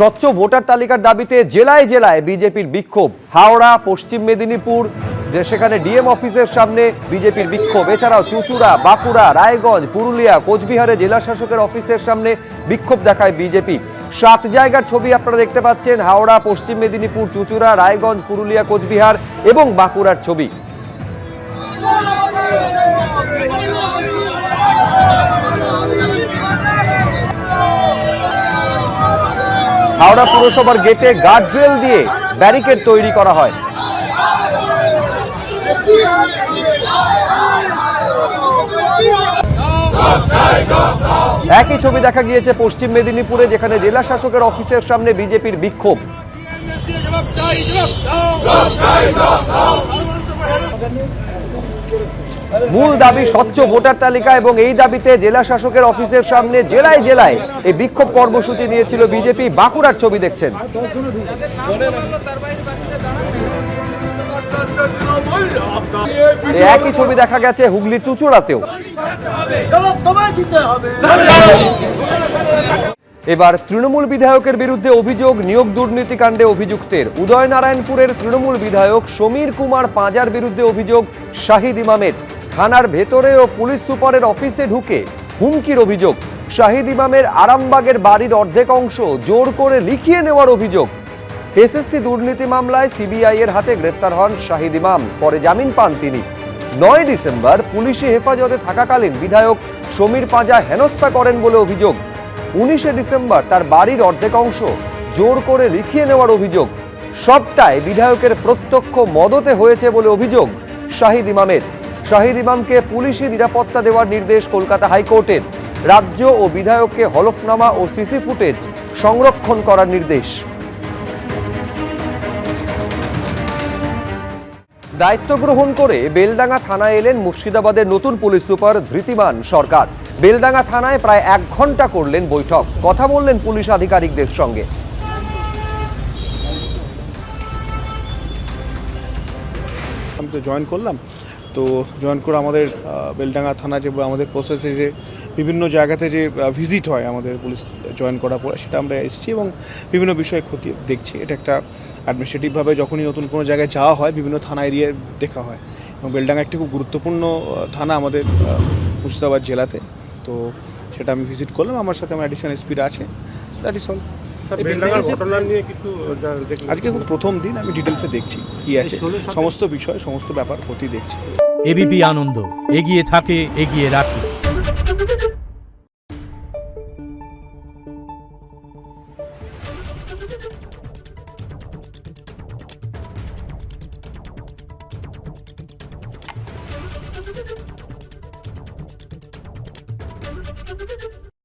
স্বচ্ছ ভোটার তালিকার দাবিতে জেলায় জেলায় বিজেপির বিক্ষোভ। হাওড়া, পশ্চিম মেদিনীপুর, সেখানে ডিএম অফিসের সামনে বিজেপির বিক্ষোভ। এছাড়াও চুঁচুড়া, বাঁকুড়া, রায়গঞ্জ, পুরুলিয়া, কোচবিহারে জেলা শাসকের অফিসের সামনে বিক্ষোভ দেখায় বিজেপি। 7 জায়গার ছবি আপনারা দেখতে পাচ্ছেন। হাওড়া, পশ্চিম মেদিনীপুর, চুঁচুড়া, রায়গঞ্জ, পুরুলিয়া, কোচবিহার এবং বাঁকুড়ার ছবি। হাওড়া পুরসভার গেটে গার্ডরেল দিয়ে ব্যারিকেড তৈরি করা হয়। একই ছবি দেখা গিয়েছে পশ্চিম মেদিনীপুরে, যেখানে জেলা শাসকের অফিসের সামনে বিজেপির বিক্ষোভ। মূল দাবি স্বচ্ছ ভোটার তালিকা, এবং এই দাবিতে জেলা শাসকের অফিসের সামনে জেলায় জেলায় এই বিক্ষোভ কর্মসূচি নিয়েছিল বিজেপি। বাঁকুড়ার ছবি দেখছেন। একই ছবি দেখা গেছে হুগলির চুঁচুড়াতেও। এবার তৃণমূল বিধায়কের বিরুদ্ধে অভিযোগ নিয়োগ দুর্নীতিকাণ্ডে অভিযুক্তের। উদয়নারায়ণপুরের তৃণমূল বিধায়ক সমীর কুমার পাঁজার বিরুদ্ধে অভিযোগ শাহিদ ইমামের। থানার ভেতরে ও পুলিশ সুপারের অফিসে ঢুকে হুমকির অভিযোগ। শাহিদ ইমামের আরামবাগের বাড়ির অর্ধেক অংশ জোর করে লিখিয়ে নেওয়ার অভিযোগ। এসএসসি দুর্নীতি মামলায় সিবিআই এর হাতে গ্রেফতার হন শাহিদ ইমাম, পরে জামিন পান তিনি। 9 ডিসেম্বর পুলিশি হেফাজতে থাকাকালীন বিধায়ক সমীর পাঁজা হেনস্থা করেন বলে অভিযোগ। 19 ডিসেম্বর তার বাড়ির অর্ধেক অংশ জোর করে লিখিয়ে নেওয়ার অভিযোগ। সবটাই বিধায়কের প্রত্যক্ষ মদতে হয়েছে বলে অভিযোগ শাহিদ ইমামের। শাহিদ ইমামকে পুলিশি নিরাপত্তা দেওয়ার নির্দেশ কলকাতা হাইকোর্টের। রাজ্য ও বিধায়ককে হলফনামা ও সিসি ফুটেজ সংরক্ষণ করার নির্দেশ। দায়িত্ব গ্রহণ করে বেলডাঙ্গা থানায় এলেন মুর্শিদাবাদের নতুন পুলিশ সুপার ধৃতিমান সরকার। বেলডাঙ্গা থানায় প্রায় 1 ঘন্টা করলেন বৈঠক, কথা বললেন পুলিশ আধিকারিকদের সঙ্গে। আমি তো জয়েন করলাম, তো জয়েন করে আমাদের বেলডাঙ্গা থানা যে আমাদের প্রসেসে যে বিভিন্ন জায়গাতে যে ভিজিট হয় আমাদের পুলিশ জয়েন করার পরে, সেটা আমরা এসেছি এবং বিভিন্ন বিষয়ে খতিয়ে দেখছি। এটা একটা অ্যাডমিনিস্ট্রেটিভভাবে যখনই নতুন কোনো জায়গায় যাওয়া হয় বিভিন্ন থানা এরিয়ায় দেখা হয়, এবং বেলডাঙ্গা একটি খুব গুরুত্বপূর্ণ থানা আমাদের মুর্শিদাবাদ জেলাতে। তো সেটা আমি ভিজিট করলাম, আমার সাথে আমার অ্যাডিশনাল এসপিরা আছে। That is all. আজকে খুব প্রথম দিন, আমি ডিটেলসে দেখছি কি আছে, সমস্ত বিষয় সমস্ত ব্যাপার প্রতি দেখছি। এবিপি আনন্দ, এগিয়ে থাকে, এগিয়ে রাখে। Thank you.